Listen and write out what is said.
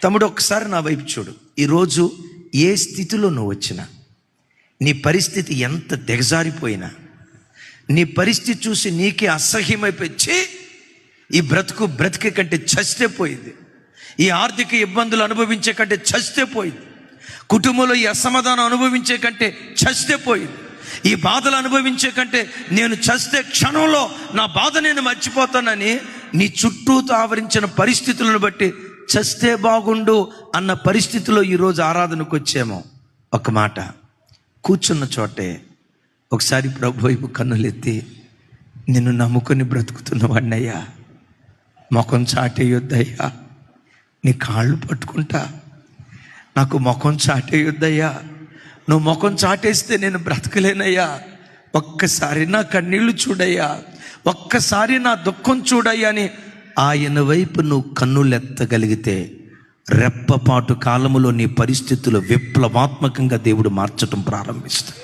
తమ్ముడు, ఒక్కసారి నా వైపు చూడు. ఈరోజు ఏ స్థితిలో నువ్వు వచ్చినా, నీ పరిస్థితి ఎంత దిగజారిపోయినా, నీ పరిస్థితి చూసి నీకే అసహ్యమైపోయి ఈ బ్రతికే కంటే చస్తే పోయింది, ఈ ఆర్థిక ఇబ్బందులు అనుభవించే కంటే చస్తే పోయింది, కుటుంబంలో ఈ అసమాధానం అనుభవించే కంటే చస్తే పోయింది, ఈ బాధలు అనుభవించే కంటే నేను చస్తే క్షణంలో నా బాధ నేను మర్చిపోతానని నీ చుట్టూతో ఆవరించిన పరిస్థితులను బట్టి చస్తే బాగుండు అన్న పరిస్థితిలో ఈరోజు ఆరాధనకు వచ్చేమో. ఒక మాట, కూర్చున్న చోటే ఒకసారి ప్రభు వైపు కన్నులెత్తి, నిన్ను నమ్ముకొని బ్రతుకుతున్న వాడినయ్యా, ముఖం చాటేయొద్దయ్యా, నీ కాళ్ళు పట్టుకుంటా, నాకు ముఖం చాటేయొద్దయ్యా, నువ్వు ముఖం చాటేస్తే నేను బ్రతకలేనయ్యా, ఒక్కసారి నా కన్నీళ్లు చూడయ్యా, ఒక్కసారి నా దుఃఖం చూడయ్యా అని ఆయన వైపు నువ్వు కన్నులెత్తగలిగితే రెప్పపాటు కాలములో నీ పరిస్థితులు విప్లవాత్మకంగా దేవుడు మార్చటం ప్రారంభిస్తాడు.